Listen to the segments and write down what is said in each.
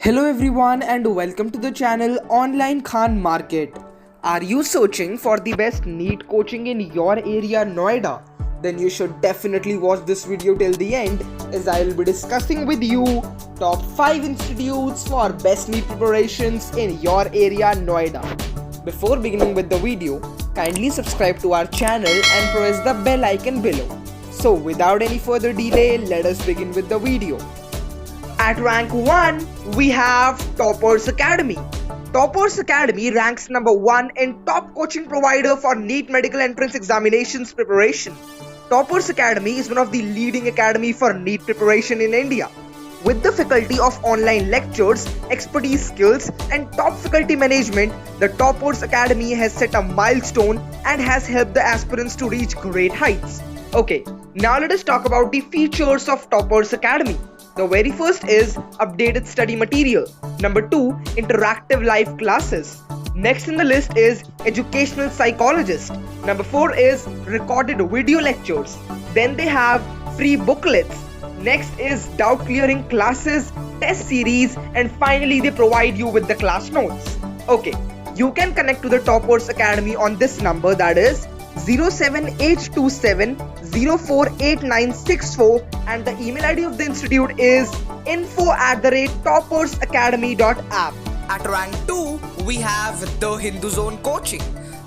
Hello everyone and welcome to the channel Online Khan Market. Are you searching for the best NEET coaching in your area Noida? Then you should definitely watch this video till the end as I will be discussing with you top 5 institutes for best NEET preparations in your area Noida. Before beginning with the video, kindly subscribe to our channel and press the bell icon below. So without any further delay, let us begin with the video. At rank 1, we have Toppers Academy. Toppers Academy ranks number 1 in top coaching provider for NEET medical entrance examinations preparation. Toppers Academy is one of the leading academy for NEET preparation in India. With the faculty of online lectures, expertise skills and top faculty management, the Toppers Academy has set a milestone and has helped the aspirants to reach great heights. Okay, now let us talk about the features of Toppers Academy. The very first is updated study material. Number 2, interactive live classes. Next in the list is educational psychologist. Number 4 is recorded video lectures. Then they have free booklets. Next is doubt clearing classes, test series, and finally they provide you with the class notes. Okay, you can connect to the Toppers Academy on this number, that is 07827 048964, and the email ID of the institute is info@toppersacademy.app. At rank 2, we have the Hindu Zone Coaching.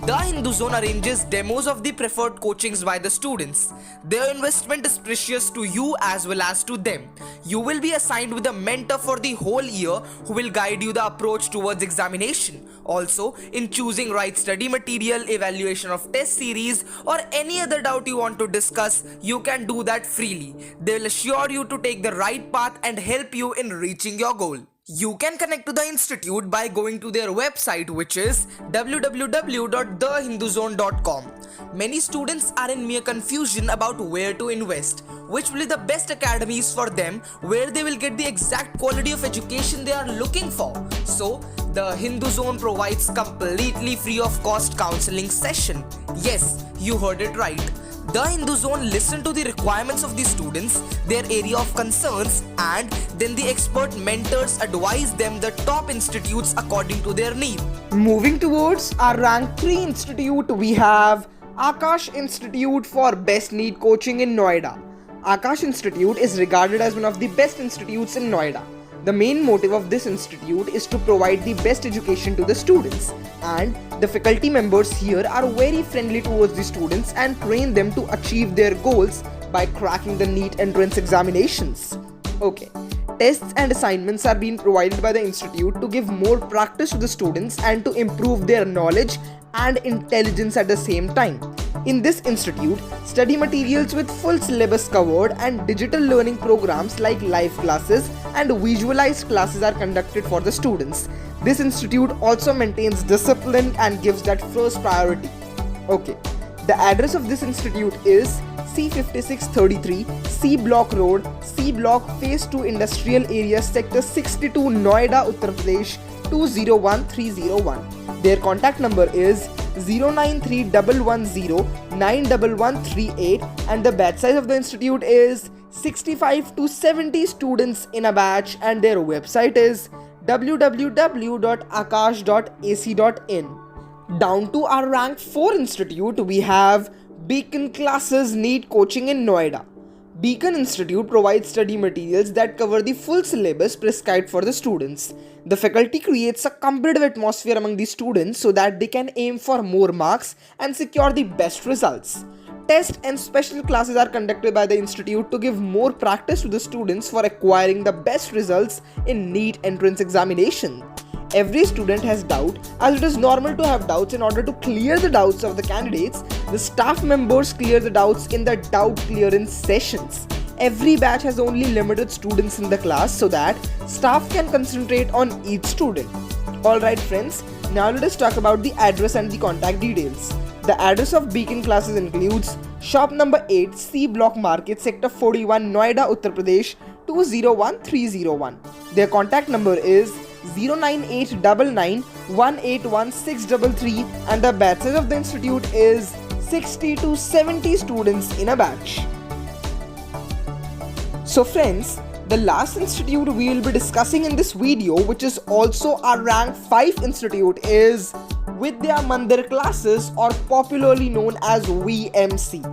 The Hindu Zone arranges demos of the preferred coachings by the students. Their investment is precious to you as well as to them. You will be assigned with a mentor for the whole year who will guide you the approach towards examination. Also, in choosing right study material, evaluation of test series or any other doubt you want to discuss, you can do that freely. They will assure you to take the right path and help you in reaching your goal. You can connect to the institute by going to their website, which is www.thehinduzone.com. Many students are in mere confusion about where to invest, which will be the best academies for them, where they will get the exact quality of education they are looking for. So, the Hindu Zone provides completely free of cost counseling session. Yes, you heard it right. The Hindu Zone listen to the requirements of the students, their area of concerns, and then the expert mentors advise them the top institutes according to their need. Moving towards our rank 3 institute, we have Akash Institute for best NEET coaching in Noida. Akash Institute is regarded as one of the best institutes in Noida. The main motive of this institute is to provide the best education to the students, and the faculty members here are very friendly towards the students and train them to achieve their goals by cracking the NEET entrance examinations. Okay, tests and assignments are being provided by the institute to give more practice to the students and to improve their knowledge and intelligence at the same time. In this institute, study materials with full syllabus covered and digital learning programs like live classes and visualized classes are conducted for the students. This institute also maintains discipline and gives that first priority. Okay, the address of this institute is C5633 C Block Road, C Block Phase 2 Industrial Area, Sector 62, Noida, Uttar Pradesh 201301. Their contact number is 09311091138 and the batch size of the institute is 65 to 70 students in a batch, and their website is www.akash.ac.in. Down to our rank 4 institute, we have Beacon Classes NEET Coaching in Noida. Beacon Institute provides study materials that cover the full syllabus prescribed for the students. The faculty creates a competitive atmosphere among the students so that they can aim for more marks and secure the best results. Tests and special classes are conducted by the institute to give more practice to the students for acquiring the best results in NEET entrance examination. Every student has doubt, as it is normal to have doubts. In order to clear the doubts of the candidates, the staff members clear the doubts in the doubt clearance sessions. Every batch has only limited students in the class so that staff can concentrate on each student. Alright friends, now let us talk about the address and the contact details. The address of Beacon Classes includes shop number 8, C Block Market, Sector 41, Noida, Uttar Pradesh 201301. Their contact number is 09899181633 and the batch size of the institute is 60 to 70 students in a batch. So friends, The last institute we will be discussing in this video, which is also our rank 5 institute, is Vidya Mandir classes, or popularly known as VMC.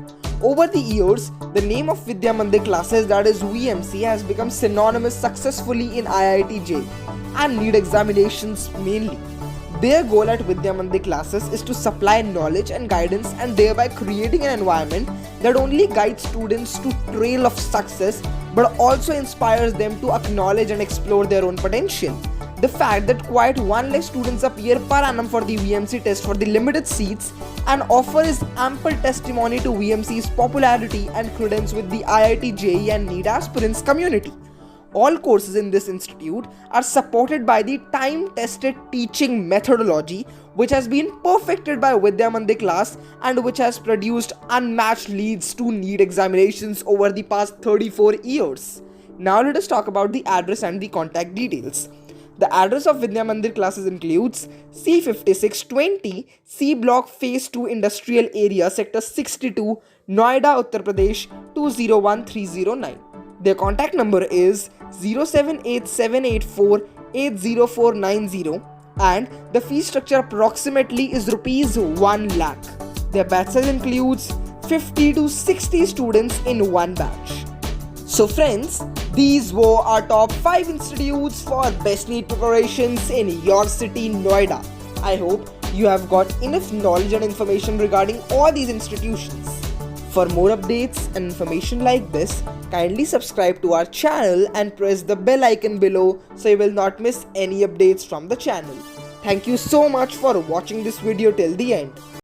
Over the years, the name of Vidya Mandir classes, that is VMC, has become synonymous successfully in IIT JEE and NEET examinations mainly. Their goal at Vidya Mandir classes is to supply knowledge and guidance, and thereby creating an environment that only guides students to trail of success but also inspires them to acknowledge and explore their own potential. The fact that quite 1 lakh students appear per annum for the VMC test for the limited seats and offer is ample testimony to VMC's popularity and credence with the IIT JEE and NEET aspirants community. All courses in this institute are supported by the time-tested teaching methodology, which has been perfected by Vidya Mandir class and which has produced unmatched leads to NEET examinations over the past 34 years. Now let us talk about the address and the contact details. The address of Vidya Mandir classes includes C5620 C Block Phase 2 Industrial Area, Sector 62, Noida, Uttar Pradesh 201309. Their contact number is 078784804090 and the fee structure approximately is rupees 1 lakh. Their batch size includes 50 to 60 students in one batch. So friends, these were our top 5 institutes for best NEET preparations in your city, Noida. I hope you have got enough knowledge and information regarding all these institutions. For more updates and information like this, kindly subscribe to our channel and press the bell icon below so you will not miss any updates from the channel. Thank you so much for watching this video till the end.